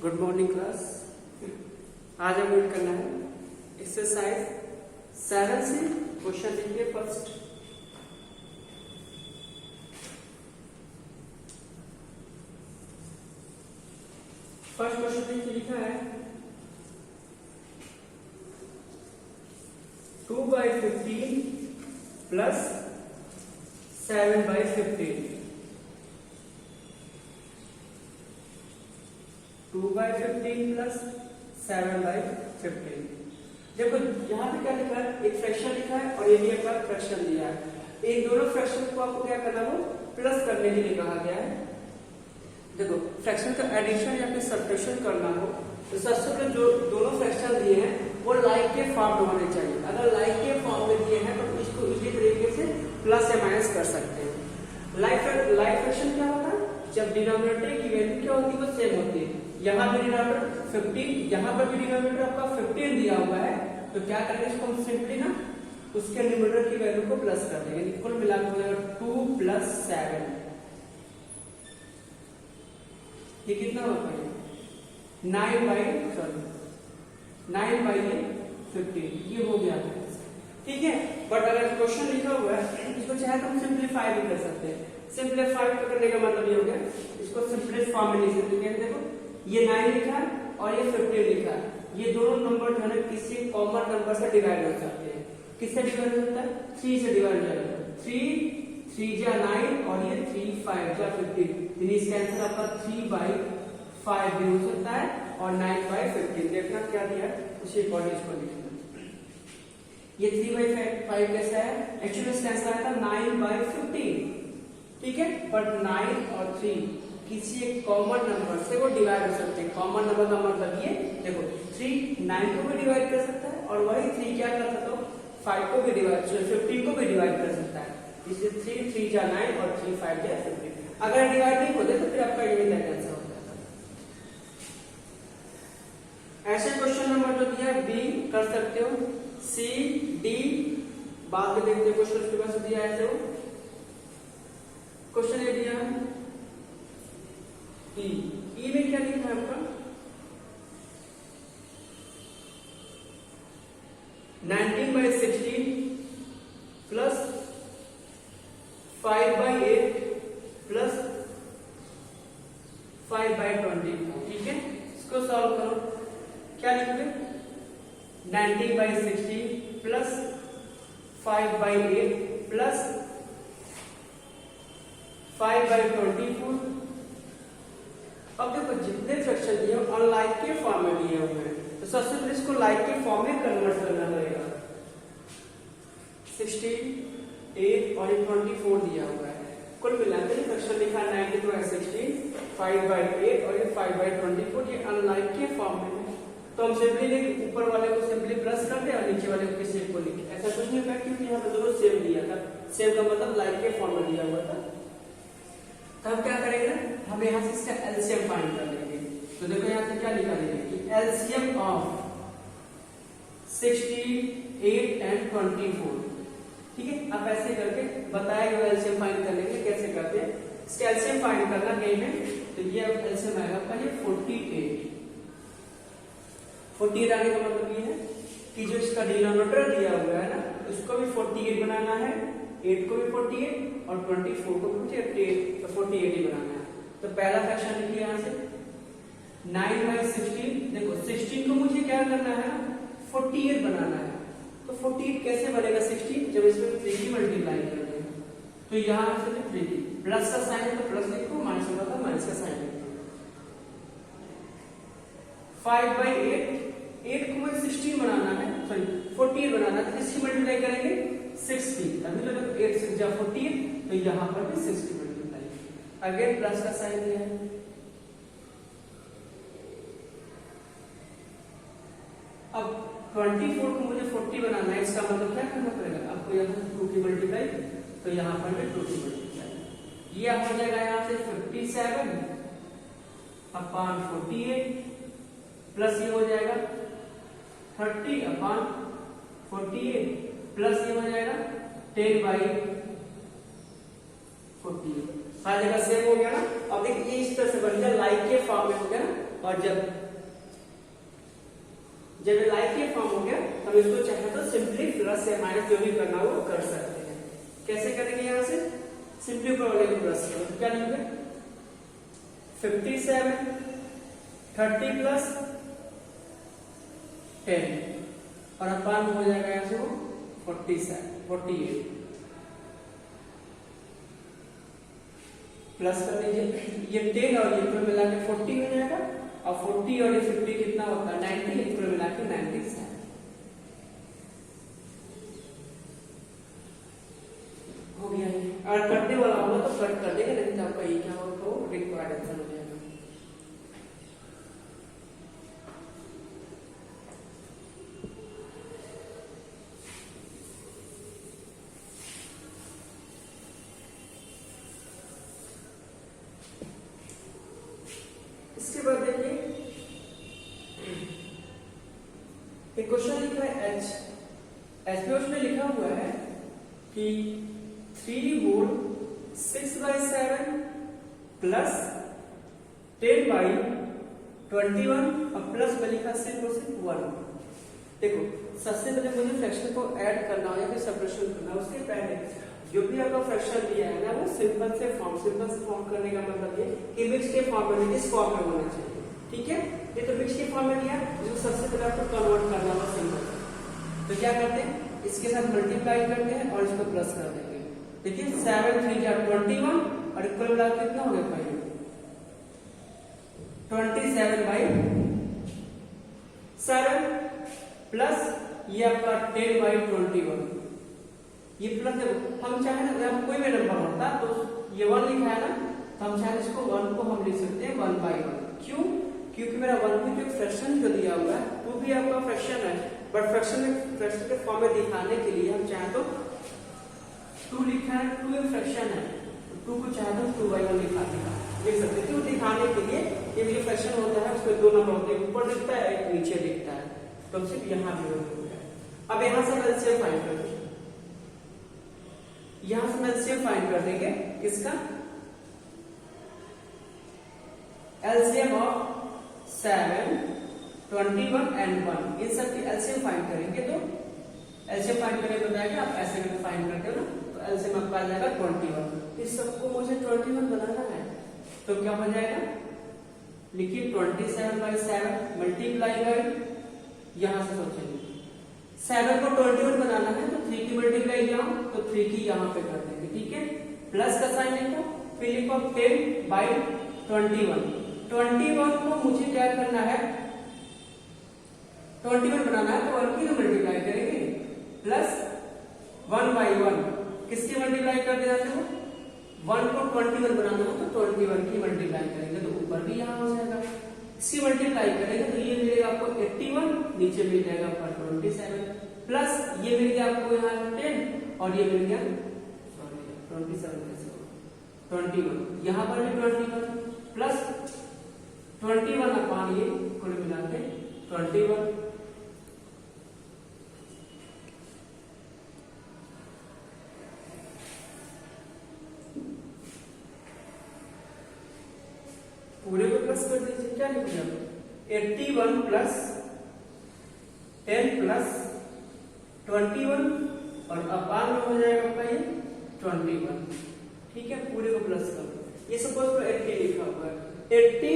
Good morning class. आज हम read करना है एक्सरसाइज 7 से क्वेश्चन देखिए। फर्स्ट क्वेश्चन देखिए, लिखा है 2/15 प्लस 7/15। 2/15 प्लस 7/15। देखो यहाँ पे क्या लिखा है, एक फ्रैक्शन लिखा है और ये भी एक फ्रैक्शन दिया है। इन दोनों फ्रैक्शन को आपको क्या करना हो, प्लस करने के लिए कहा गया है। देखो फ्रैक्शन का एडिशन या फिर सब्ट्रैक्शन करना हो तो सबसे पहले जो दोनों फ्रैक्शन दिए हैं वो लाइक के फॉर्म में होने चाहिए। अगर लाइक के फॉर्म में दिए हैं तो इसको इसी तरीके से प्लस या माइनस कर सकते हैं। लाइक फ्रैक्शन क्या होता है, जब डिनोमिनेटर की वैल्यू क्या होती है वो सेम होती है। यहाँ पे डिनोमिनेटर 15, यहाँ पर भी डिनोमिनेटर आपका 15 दिया हुआ है, तो क्या करेंगे इसको हम सिंपली ना उसके न्यूमरेटर की वैल्यू को प्लस कर देंगे। कुल मिलाकर हो जाएगा 2 + 7। ये कितना होगा, 9/15। ये हो गया, ठीक है। बट अगर क्वेश्चन लिखा हुआ है इसको चाहे तो हम सिंप्लीफाई भी कर सकते हैं। सिंप्लीफाई करने का मतलब ये हो गया, इसको सिंपलेस्ट फॉर्म में लिख सकते हैं। देखो ये 9 लिखा है और ये 15 लिखा है, ये दोनों नंबर जो है किसी कॉमन नंबर से डिवाइड हो सकते हैं। किससे डिवाइड हो सकता है, 3 से डिवाइड हो जाएगा। 3 जा 9 और ये 3 5 जा 15, यानी इसका आंसर आपका 3/5 भी हो सकता है और 9/15। देखना क्या दिया है उसी अकॉर्डिंग इसको लिखना। ये 3/5 कैसा है, एक्चुअली इसका आंसर आया था 9/15, ठीक है। बट 9 और 3 किसी एक कॉमन नंबर से वो डिवाइड हो सकते हैं। कॉमन नंबर का मतलब ये देखो 3 9 को भी डिवाइड कर सकता है और वही 3 क्या कर सकता है, 5 को भी डिवाइड 15 को भी डिवाइड कर सकता है। इसलिए 3 जा 9 और 3 5 जा 15। अगर डिवाइड नहीं होते तो फिर आपका ये आंसर हो जाता है। ऐसे क्वेश्चन नंबर जो दिया बी कर सकते हो, सी डी बाद में देखते हैं क्वेश्चन के पास दिया है। तो क्वेश्चन ये दिया है ई में क्या लिखा है आपका, 19/16 प्लस 5/8 प्लस 5/24, ठीक है। इसको सॉल्व करो, क्या लिखोगे, 19/16 प्लस 5/8 प्लस 5/24। अब देखो जितने फ्रैक्शन दिए अनलाइक के फॉर्म में दिए हुए हैं, तो सबसे पहले इसको लाइक के फॉर्म में कन्वर्ट करना पड़ेगा। 16, 8 और 24 दिया हुआ है। कुल मिलाकर फ्रैक्शन लिखा है 9/16, 5/8 और ये 5/24। ये अनलाइक के फॉर्म में है, तो हम सिंपली ऊपर वाले को सिंपली प्लस कर दे और नीचे वाले को किसी को लिखे। ऐसा कुछ नहीं होगा क्योंकि यहाँ पे दोनों सेम दिया था। सेम का मतलब लाइक के फॉर्म में दिया हुआ था। तब क्या करेंगे, हम यहाँ से इसका एलसीएम फाइंड कर लेंगे। तो देखो यहाँ पे क्या लिखा देंगे कि एलसीएम ऑफ 68 एंड 24, ठीक है। अब ऐसे करके बताया गया एलसीएम फाइंड कर लेंगे। कैसे करते हैं, इसका एलसीएम फाइंड करना कहीं में, तो ये एलसीएम आएगा आपका ये 48। 48 आने का मतलब ये है कि जो इसका डिनोमिनेटर दिया हुआ है ना उसको भी 48 बनाना है, 8 को भी 48 और 24 को भी 48 ही बनाना है। तो पहला फ्रैक्शन लिखिए यहाँ से 9/16। देखो 16 को मुझे क्या करना है, 48 बनाना है। तो 48 कैसे बनेगा 16, जब इसमें 3 की मल्टीप्लाई कर देंगे। तो यहाँ से 3 प्लस का साइन है तो प्लस लिखो, माइनस होगा तो माइनस का साइन लिखो। 5/8, 8 को मुझे 16 बनाना है, सॉरी 48 बनाना है, तो इसकी मल्टीप्लाई करेंगे 60। अभी तो 8 6 जा 48, तो यहाँ पर भी 60 मल्टीप्लाई, अगेन प्लस का साइन दिया है। अब 24 को मुझे 40 बनाना है, इसका मतलब क्या करना पड़ेगा आपको, यहाँ से 2 की मल्टीप्लाई, तो यहाँ पर भी 2 की मल्टीप्लाई। ये हो जाएगा यहाँ से 57/48 प्लस ये हो जाएगा 30/48 प्लस ये हो जाएगा 10/48। सारी जगह सेम हो गया ना। अब देखिए इस तरह से बन गया, लाइक के फॉर्म में हो गया ना, और जब लाइक ये फॉर्म हो गया हम इसको चाहे तो सिंपली प्लस या माइनस जो भी करना हो कर सकते हैं। कैसे करेंगे? यहाँ से सिंपली ऊपर वाले को प्लस करो, क्या लिखोगे? 57 30 प्लस 10 और अपान हो जाएगा यहाँ से वो 48 प्लस कर लीजिए, ये 10 और ये कुल मिला के 40 हो जाएगा और 40 और ये 50 कितना होता है? 90, कुल मिला के 97 हो गया ये। और करने वाला होगा तो कट कर देगा, नहीं तो आपका ये क्या होगा तो रिक्वायर्ड आंसर हो जाएगा। इसके बाद देखिए एक क्वेश्चन लिखा है एच में लिखा हुआ है कि 3 होल 6/7 प्लस 10/21 और प्लस में लिखा सिर्फ 1। देखो सबसे पहले मुझे फ्रैक्शन को ऐड करना हो या फिर सब्ट्रैक्शन करना, उसके पहले जो भी आपका फ्रैक्शन दिया है ना वो सिंपल से फॉर्म करने का मतलब ये कि मिक्स के फॉर्म में इस फॉर्म में होना चाहिए। ठीक है, ये तो मिक्स के फॉर्म में दिया, जो सबसे पहले आपको कन्वर्ट करना होगा सिंपल। तो क्या करते हैं, इसके साथ मल्टीप्लाई करते हैं और इसको प्लस कर देंगे। देखिए 7 3 जा 21 और इक्वल मिला कितना हो गया भाई 27/7 प्लस ये आपका 10/21। ये प्लस देखो हम चाहे ना कोई भी नंबर होता तो ये 1 लिखा है ना, तो हम चाहे इसको 1 को हम लिख सकते हैं 1/1। क्यों? क्योंकि मेरा 1 भी जो फ्रैक्शन जो दिया हुआ है वो भी आपका फ्रैक्शन है, बट फ्रैक्शन के फॉर्म में दिखाने के लिए हम चाहे तो 2 लिखा है, 2 एक फ्रैक्शन है, 2 को चाहे तो 2/1 लिखा देगा, लिख सकते हैं। क्यों? दिखाने के लिए ये जो फ्रैक्शन होता है उसमें 2 नंबर होते हैं, ऊपर दिखता है एक नीचे दिखता है, तो सिर्फ यहाँ भी होता है। अब यहाँ से एलसीएम फाइंड कर देंगे, यहां से एलसीएम फाइंड कर देंगे किसका? एलसीएम ऑफ 7 21 एंड 1, इन सब की एलसीएम फाइंड करेंगे। तो एलसीएम फाइंड करने को बताया आप ऐसे करके फाइंड करते हो ना, तो एलसीएम आपका आ जाएगा 21। इस सबको मुझे 21 बनाना है, तो क्या हो जाएगा? लिखिए 27/7 मल्टीप्लाई बाय, यहां से सोचेंगे 7 को 21 बनाना है तो 3 की मल्टीप्लाई यहाँ तो 3 की यहाँ पे कर देंगे। ठीक है, प्लस का साइन लिखो, फिर लिखो 10/21। 21 को मुझे क्या करना है? 21 बनाना है तो 1 की मल्टीप्लाई करेंगे, प्लस 1/1 किसकी मल्टीप्लाई कर देना है? 1 को 21 बनाना है तो 21 की मल्टीप्लाई करेंगे, तो ऊपर भी यहाँ हो जाएगा। इसकी मल्टीप्लाई करेंगे तो ये मिलेगा आपको 81, नीचे मिल जाएगा आपका 27, प्लस ये मिल गया आपको यहाँ 10 और ये मिल गया 21, यहाँ पर भी 21 प्लस 21 अपान ये कुल मिला के 21। पूरे को प्लस कर दीजिए, क्या लिखिए 81 प्लस 10 प्लस 21 और अपान में हो जाएगा आपका ये 21। ठीक है, पूरे को प्लस कर दो। ये सपोज 80 लिखा हुआ है 80,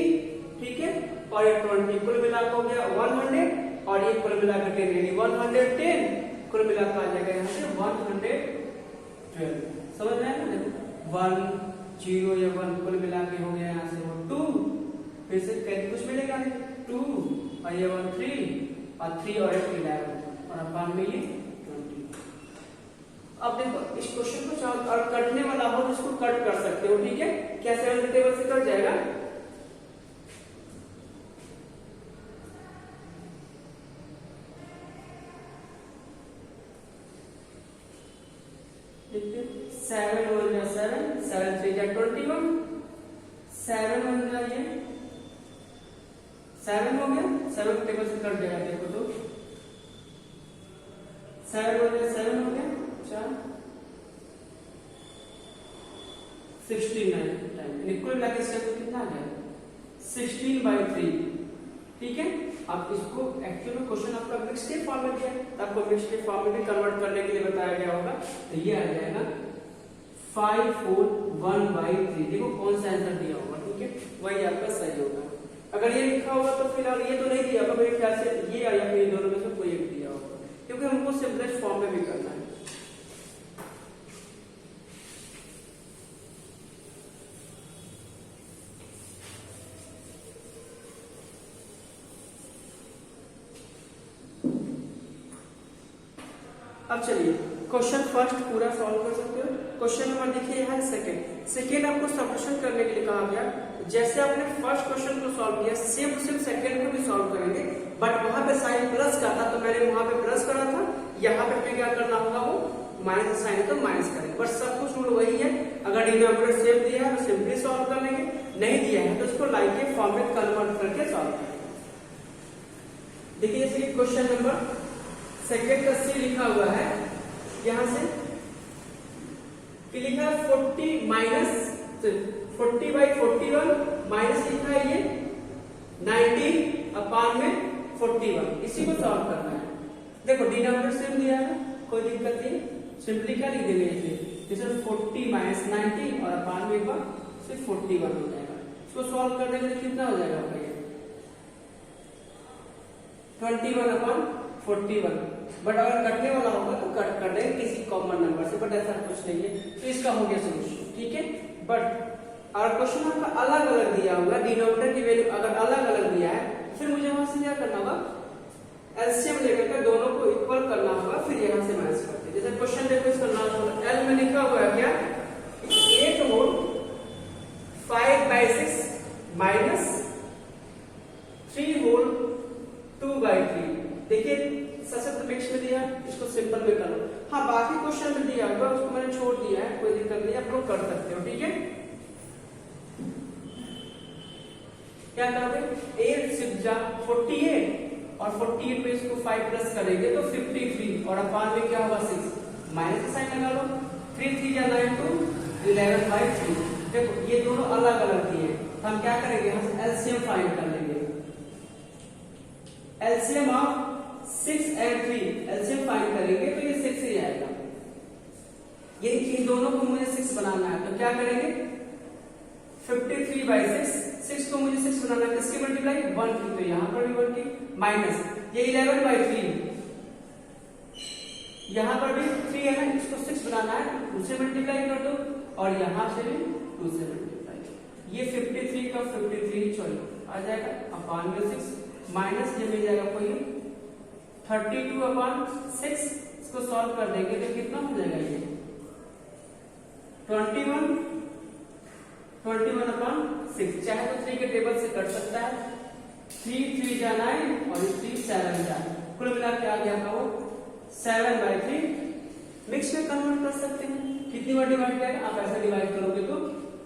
ठीक है, और ये 20 कुल मिलाकर हो गया 100 और ये कुल मिलाकर 10 यानी 110 कुल मिलाकर आ जाएगा यहाँ से 112। समझ में आया ना? देखो 1 0 या 1 कुल मिला के हो गया यहाँ से वो 2, फिर से कैसे कुछ मिलेगा 2 और ये 1 3 और 3 और 8 11 और अपान में ये 20। अब देखो इस क्वेश्चन को चाहो और कटने वाला हो तो इसको कट कर सकते हो। ठीक है, क्या 7 टेबल से कट जाएगा? देखते 7 1 जा 7 7 3 जा 21 7 1 जा ये 7 हो गया, 7 टेबल से कट जाएगा। देखो तो 7 1 जा 7 हो गया, 4 69 टाइम इक्वल मिला के इसका कितना आ जाएगा 16/3 ठीक है। अब इसको एक्चुअली क्वेश्चन आपका मिक्स्ड के फॉर्म में दिया है, तो आपको मिक्स्ड के फॉर्म में भी कन्वर्ट करने के लिए बताया गया होगा। तो ये आ जाएगा 5 4 1 by 3। देखो कौन सा आंसर दिया होगा, ठीक है, वही आपका सही होगा। अगर ये लिखा होगा तो फिलहाल ये तो नहीं दिया होगा, मेरे ख्याल से ये या फिर इन दोनों में से कोई एक दिया होगा, क्योंकि हमको सिंपलेस्ट फॉर्म में भी करना है। अब चलिए क्वेश्चन फर्स्ट पूरा सॉल्व कर सकते हो। क्वेश्चन नंबर देखिए यहाँ सेकेंड आपको सॉल्यूशन करने के लिए कहा गया। जैसे आपने फर्स्ट क्वेश्चन को सॉल्व किया सेम सेकेंड को भी सॉल्व करेंगे, बट वहां पे साइन प्लस का था तो मैंने वहां पे प्लस करा था, यहाँ पे हमें क्या करना होगा, वो माइनस साइन है तो माइनस करेंगे, बट सब कुछ रूल वही है। अगर डिनोमिनेटर सेम दिया है तो सिंपली सॉल्व कर लेंगे, नहीं दिया है तो इसको लाइक के फॉर्म में कन्वर्ट करके सॉल्व करेंगे। देखिए जैसे क्वेश्चन नंबर सेकेंड का सी लिखा हुआ है, यहां से लिखा है 40 माइनस 40 by 41 माइनस लिखा है ये 19 अपान में 41, इसी को सॉल्व करना है। देखो डिनोमिनेटर सेम दिया है, कोई दिक्कत नहीं, सिंपली क्या लिख देंगे जैसे 40 माइनस 19 और अपान में एक बार सिर्फ 41 हो जाएगा। इसको सॉल्व करने के लिए कितना हो जाएगा आपका ये 21 अपान 41, बट अगर कटने वाला होगा तो कट कर देंगे किसी कॉमन नंबर से, बट ऐसा कुछ नहीं है, तो इसका हो गया सोल्यूशन, ठीक है। बट अगर क्वेश्चन आपका अलग अलग दिया होगा, डिनोमिनेटर की वैल्यू अगर अलग अलग दिया है, फिर मुझे वहां से क्या करना होगा, एलसीएम लेकर के दोनों को इक्वल करना होगा, फिर यहाँ से माइनस करते। जैसे क्वेश्चन देखो इसका नाम एल में लिखा हुआ है क्या 8 whole 5 by 6 minus 3 whole 2 by 3। देखिए सशक्त मिक्स में दिया, इसको सिंपल में कर लो। हाँ बाकी क्वेश्चन में दिया होगा उसको मैंने छोड़ दिया है, कोई दिक्कत नहीं, आप लोग कर सकते हो, ठीक है। क्या करोगे 8 6 जा 48 और 48 पे इसको 5 प्लस करेंगे तो 53 और अपान में क्या होगा 6 माइनस का साइन लगा लो, 3 3 जा 9 2 11 by 3। देखो ये दोनों अलग अलग दिए, तो हम क्या करेंगे, हम एलसीएम फाइंड कर लेंगे। LCM of 6 and 3 LCM find करेंगे तो ये 6 ही आएगा। ये इन दोनों को मुझे 6 बनाना है, तो क्या करेंगे 53 by 6 को मुझे 6 बनाना है, किसकी मल्टीप्लाई 1 की, तो यहाँ पर भी 1 की, माइनस ये 11 by 3 यहाँ पर भी 3 है ना, इसको 6 बनाना है, 2 से मल्टीप्लाई कर दो और यहाँ से भी 2 से मल्टीप्लाई, ये 53 का 53 आ जाएगा अपान में 6 माइनस ये मिल जाएगा कोई 32 अपान 6, इसको सॉल्व कर देंगे तो कितना हो जाएगा ये 21 अपान 6। चाहे तो 3 के टेबल से कट सकता है, 3 3 जा 9 और 3 7 जा, कुल मिला के आ गया था वो 7 by 3। मिक्स में कन्वर्ट कर सकते हैं, कितनी बार डिवाइड करें आप ऐसा डिवाइड करोगे तो,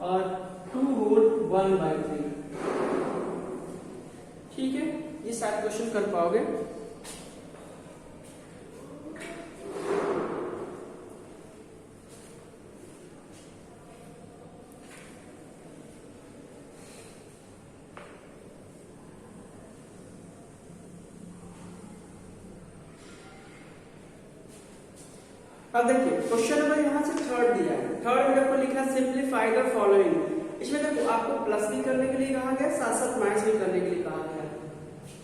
और 2 होल 1 by 3, ठीक है। ये सारे क्वेश्चन कर पाओगे। अब देखिए क्वेश्चन नंबर यहाँ से थर्ड दिया है, थर्ड में आपको लिखा है सिंप्लीफाई द फॉलोइंग। इसमें देखो आपको प्लस भी करने के लिए कहा गया, साथ साथ माइनस भी करने के लिए कहा गया,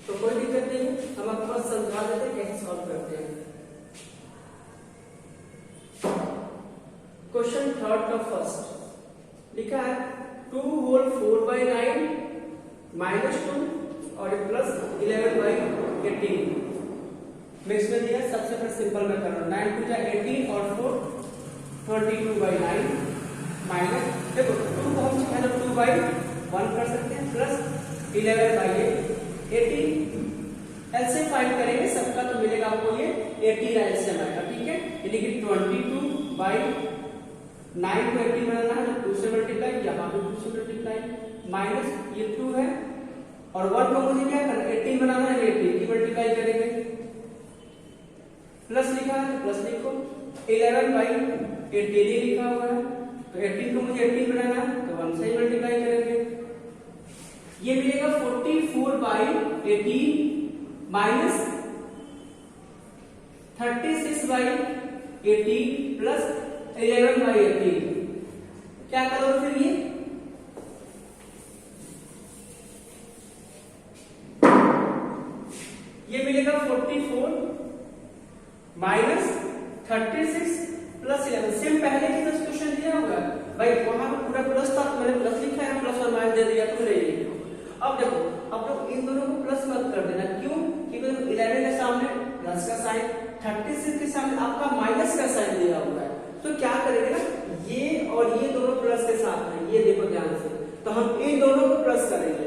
तो कोई दिक्कत नहीं है, हम आपको बस समझा देते हैं कैसे सॉल्व करते हैं। क्वेश्चन थर्ड का फर्स्ट लिखा है 2 होल 4 by 9 माइनस 2 और प्लस 11 by 18 मिक्स में दिया। सबसे पहले सिंपल में कर रहा हूं, 9 2 जा 18 और 4 22 by 9 माइनस, देखो 2 को हम पहले 2 by 1 कर सकते हैं, प्लस 11 by 18 एलसीएम फाइंड करेंगे सबका तो मिलेगा आपको ये 18 एलसीएम आएगा, ठीक है। यानी कि 22 by 9 को 18 बनाना है तो 2 से मल्टीप्लाई, यहाँ पे 2 से मल्टीप्लाई, माइनस ये 2 है और 1 को मुझे क्या करना है 18 बनाना है, 18 की मल्टीप्लाई करेंगे, प्लस लिखा है प्लस लिखो, 11 by 18 लिखा हुआ है तो 18 को मुझे 18 बनाना है तो 1 से मल्टीप्लाई करेंगे, ये मिलेगा 44/18 माइनस 36/18 प्लस 11/18। क्या करोगे फिर ये मिलेगा 44 माइनस 36 प्लस 11। सेम पहले की तरह क्वेश्चन दिया होगा भाई, वहां पे पूरा प्लस था, मैंने प्लस लिखा है, प्लस और माइनस दे दिया तो नहीं लिखा। अब देखो, अब लोग इन दोनों को प्लस मत कर देना, क्यों? क्योंकि 11 के सामने प्लस का साइन, 36 के सामने आपका माइनस का साइन दिया हुआ है, तो क्या करेंगे ना, ये और ये दोनों प्लस के साथ हैं, ये देखो ध्यान से, तो हम इन दोनों को प्लस करेंगे,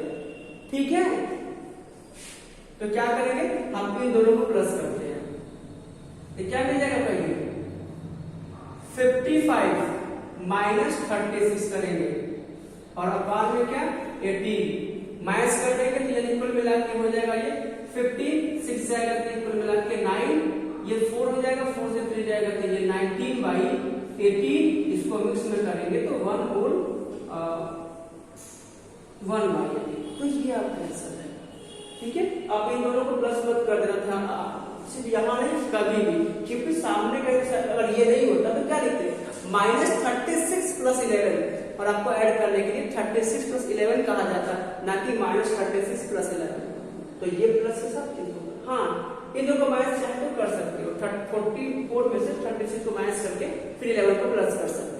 ठीक है? तो क्या करेंगे, हम इन दोनों को प्लस करते हैं, तो क्या मिल जाएगा पहले 55 माइनस 36 करेंगे, और अब बाद में क्या 18 माइनस कर देंगे, तो ये कुल मिला के हो जाएगा ये 15, 6 जाएगा तो कुल मिला के 9, ये 4 हो जाएगा, 4 से 3 जाएगा तो ये 19/18, इसको मिक्स में करेंगे तो 1/18, तो ये आपका आंसर है, ठीक है? आप इन दोनों को प्लस मत कर देना था, सिर्फ यहाँ नहीं, कभी भी, क्योंकि सामने का अगर ये नहीं होता तो क्या लिखते हैं, -36 प्लस 11, और आपको ऐड करने के लिए 36 प्लस 11 कहा जाता है, ना कि -36 प्लस 11। तो ये प्लस के साथ हाँ, इन दोनों को माइनस चाहे तो कर सकते हो, 44 में से 36 को माइनस करके फिर 11 को प्लस कर सकते हो।